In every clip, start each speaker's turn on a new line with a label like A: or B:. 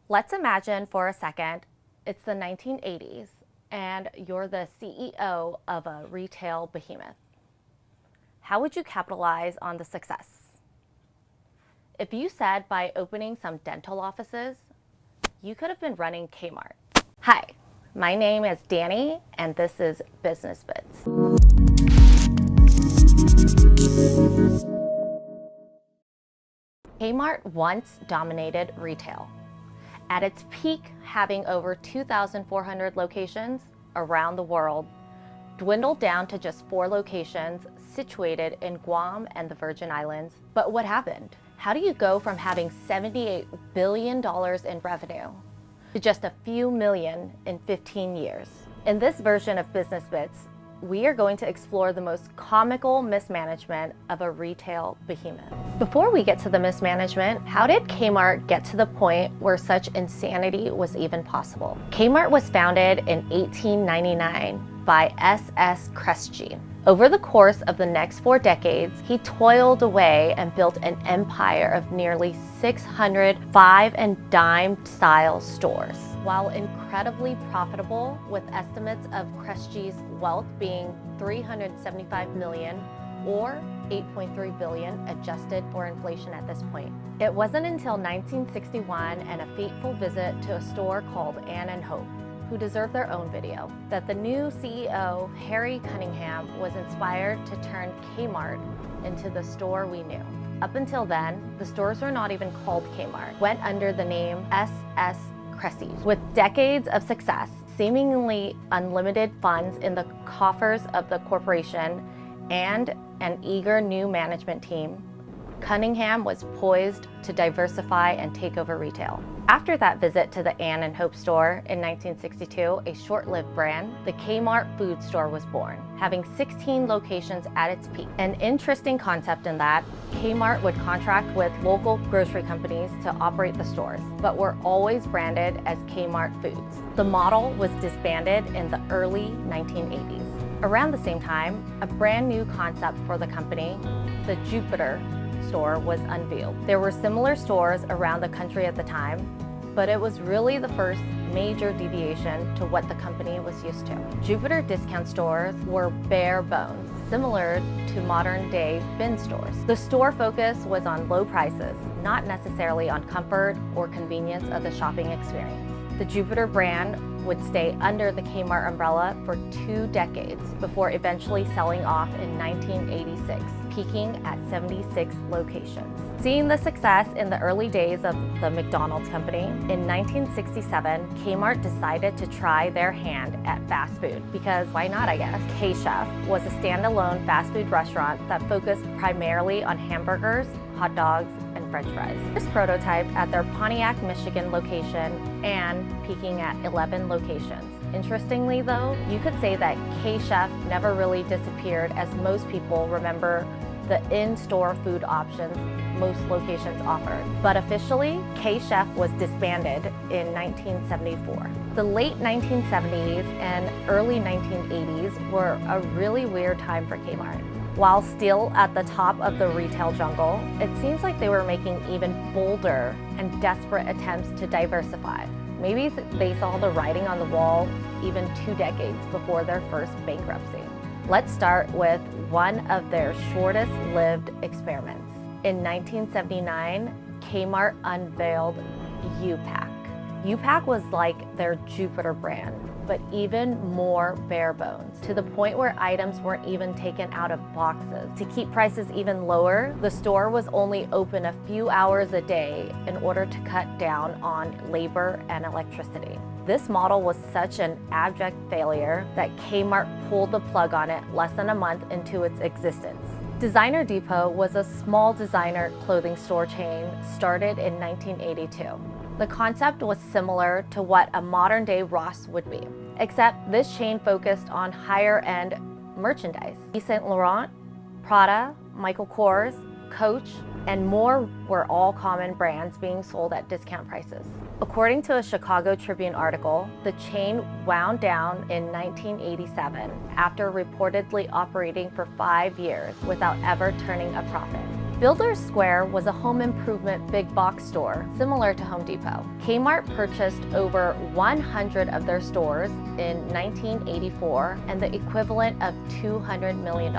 A: Let's imagine for a second it's the 1980s and you're the CEO of a retail behemoth. How would you capitalize on the success? If you said by opening some dental offices, you could have been running K-Mart. Hi, my name is Danny and this is Business Bits. K-Mart once dominated retail. At its peak, having over 2,400 locations around the world, dwindled down to just 4 locations situated in Guam and the Virgin Islands. But what happened? How do you go from having $78 billion in revenue to just a few million in 15 years? In this version of Business Bits, we are going to explore the most comical mismanagement of a retail behemoth. Before we get to the mismanagement, how did K-Mart get to the point where such insanity was even possible? K-Mart was founded in 1899 by S.S. Kresge. Over the course of the next 4 decades, he toiled away and built an empire of nearly 600 five and dime style stores. While incredibly profitable, with estimates of Kresge's wealth being $375 million or $8.3 billion adjusted for inflation at this point. It wasn't until 1961 and a fateful visit to a store called Ann and Hope, who deserve their own video, that the new CEO, Harry Cunningham, was inspired to turn K-Mart into the store we knew. Up until then, the stores were not even called K-Mart, went under the name S.S. Kresge. With decades of success, seemingly unlimited funds in the coffers of the corporation, and an eager new management team, Cunningham was poised to diversify and take over retail. After that visit to the Ann and Hope store in 1962, a short-lived brand, the K-Mart food store was born, having 16 locations at its peak. An interesting concept in that K-Mart would contract with local grocery companies to operate the stores, but were always branded as K-Mart Foods. The model was disbanded in the early 1980s. Around the same time, a brand new concept for the company, the Jupiter store, was unveiled. There were similar stores around the country at the time, but it was really the first major deviation to what the company was used to. Jupiter discount stores were bare bones, similar to modern-day bin stores. The store focus was on low prices, not necessarily on comfort or convenience of the shopping experience. The Jupiter brand would stay under the K-Mart umbrella for 2 decades before eventually selling off in 1986, peaking at 76 locations. Seeing the success in the early days of the McDonald's company, in 1967, K-Mart decided to try their hand at fast food because why not, I guess? K-Chef was a standalone fast food restaurant that focused primarily on hamburgers, hot dogs, and French fries. This prototype at their Pontiac, Michigan location and peaking at 11 locations. Interestingly though, you could say that K-Chef never really disappeared, as most people remember the in-store food options most locations offered. But officially, K-Chef was disbanded in 1974. The late 1970s and early 1980s were a really weird time for K-Mart. While still at the top of the retail jungle, it seems like they were making even bolder and desperate attempts to diversify. Maybe they saw the writing on the wall even 2 decades before their first bankruptcy. Let's start with one of their shortest-lived experiments. In 1979, K-Mart unveiled U-Pack. U-Pack was like their Jupiter brand, but even more bare bones, to the point where items weren't even taken out of boxes. To keep prices even lower, the store was only open a few hours a day in order to cut down on labor and electricity. This model was such an abject failure that K-Mart pulled the plug on it less than a month into its existence. Designer Depot was a small designer clothing store chain started in 1982. The concept was similar to what a modern-day Ross would be, except this chain focused on higher-end merchandise. Yves Saint Laurent, Prada, Michael Kors, Coach, and more were all common brands being sold at discount prices. According to a Chicago Tribune article, the chain wound down in 1987 after reportedly operating for 5 years without ever turning a profit. Builders Square was a home improvement big box store similar to Home Depot. K-Mart purchased over 100 of their stores in 1984 and the equivalent of $200 million.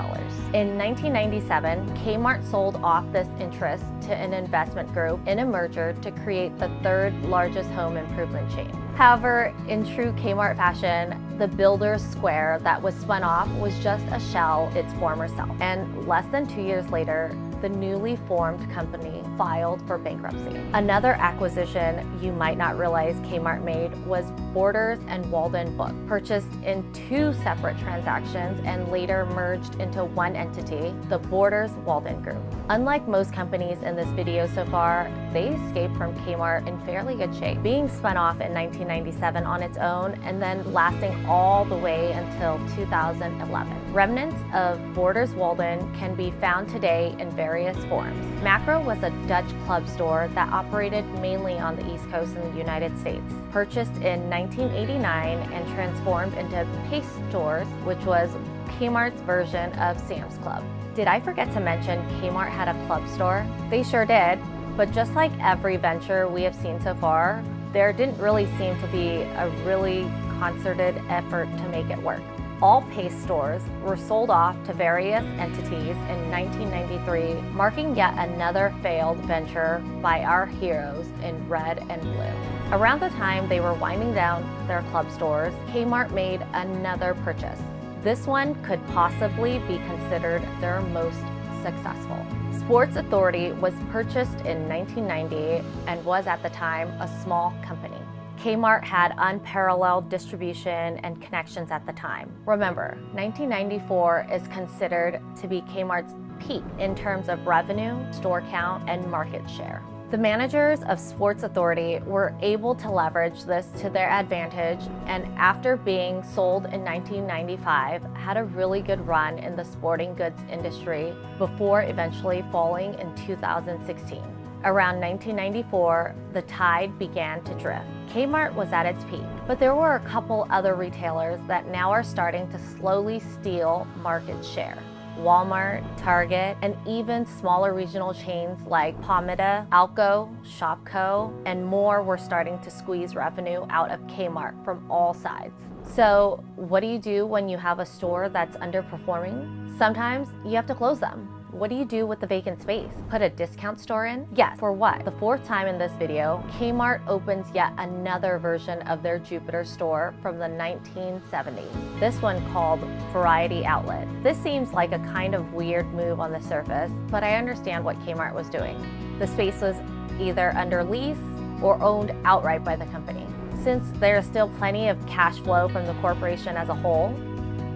A: In 1997, K-Mart sold off this interest to an investment group in a merger to create the third largest home improvement chain. However, in true K-Mart fashion, the Builders Square that was spun off was just a shell its former self. And less than 2 years later, the newly formed company filed for bankruptcy. Another acquisition you might not realize K-Mart made was Borders and Walden Book, purchased in 2 separate transactions and later merged into one entity, the Borders Walden Group. Unlike most companies in this video so far, they escaped from K-Mart in fairly good shape, being spun off in 1997 on its own and then lasting all the way until 2011. Remnants of Borders Walden can be found today in various forms. Macro was a Dutch club store that operated mainly on the East Coast in the United States. Purchased in 1989 and transformed into Pace Stores, which was K-Mart's version of Sam's Club. Did I forget to mention K-Mart had a club store? They sure did, but just like every venture we have seen so far, there didn't really seem to be a really concerted effort to make it work. All Pace stores were sold off to various entities in 1993, marking yet another failed venture by our heroes in red and blue. Around the time they were winding down their club stores, K-Mart made another purchase. This one could possibly be considered their most successful. Sports Authority was purchased in 1990 and was at the time a small company. K-Mart had unparalleled distribution and connections at the time. Remember, 1994 is considered to be K-Mart's peak in terms of revenue, store count, and market share. The managers of Sports Authority were able to leverage this to their advantage, and after being sold in 1995, had a really good run in the sporting goods industry before eventually falling in 2016. Around 1994, the tide began to drift. K-Mart was at its peak, but there were a couple other retailers that now are starting to slowly steal market share. Walmart, Target, and even smaller regional chains like Palmita, Alco, Shopko, and more were starting to squeeze revenue out of K-Mart from all sides. So what do you do when you have a store that's underperforming? Sometimes you have to close them. What do you do with the vacant space? Put a discount store in? Yes, for what? The 4th time in this video, K-Mart opens yet another version of their Jupiter store from the 1970s. This one called Variety Outlet. This seems like a kind of weird move on the surface, but I understand what K-Mart was doing. The space was either under lease or owned outright by the company. Since there is still plenty of cash flow from the corporation as a whole,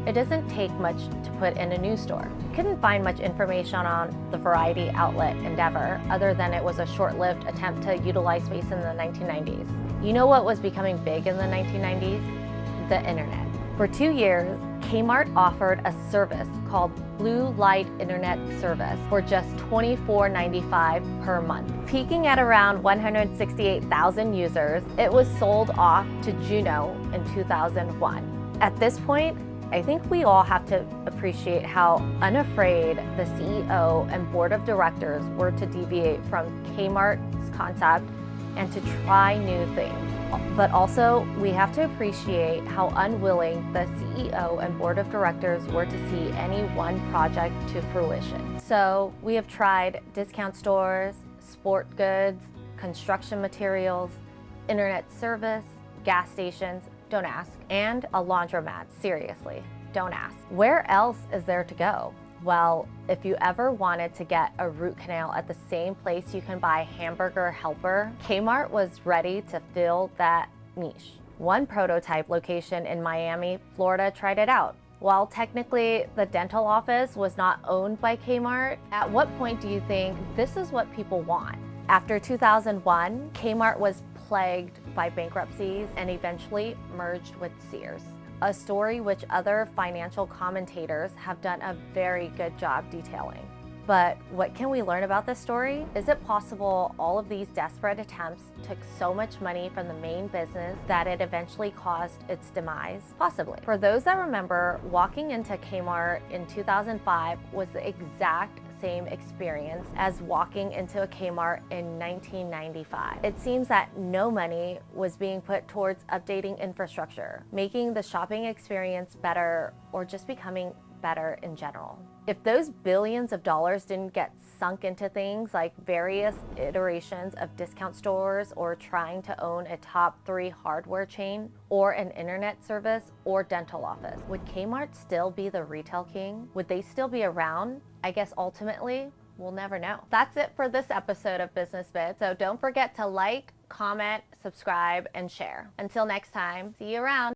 A: it doesn't take much to put in a new store. Couldn't find much information on the Variety Outlet endeavor other than it was a short-lived attempt to utilize space in the 1990s. You know what was becoming big in the 1990s? The internet. For 2 years, K-Mart offered a service called Blue Light Internet Service for just $24.95 per month. Peaking at around 168,000 users, it was sold off to Juno in 2001. At this point, I think we all have to appreciate how unafraid the CEO and board of directors were to deviate from K-Mart's concept and to try new things. But also, we have to appreciate how unwilling the CEO and board of directors were to see any one project to fruition. So we have tried discount stores, sport goods, construction materials, internet service, gas stations, don't ask, and a laundromat, seriously, don't ask. Where else is there to go? Well, if you ever wanted to get a root canal at the same place you can buy hamburger helper, K-Mart was ready to fill that niche. One prototype location in Miami, Florida tried it out. While technically the dental office was not owned by K-Mart, at what point do you think this is what people want? After 2001, K-Mart was plagued by bankruptcies and eventually merged with Sears, a story which other financial commentators have done a very good job detailing. But what can we learn about this story? Is it possible all of these desperate attempts took so much money from the main business that it eventually caused its demise? Possibly. For those that remember, walking into K-Mart in 2005 was the exact same experience as walking into a K-Mart in 1995. It seems that no money was being put towards updating infrastructure, making the shopping experience better, or just becoming better in general. If those billions of dollars didn't get sunk into things like various iterations of discount stores, or trying to own a top 3 hardware chain, or an internet service, or dental office, would Kmart still be the retail king? Would they still be around? I guess ultimately, we'll never know. That's it for this episode of Business Bits, so don't forget to like, comment, subscribe, and share. Until next time, see you around.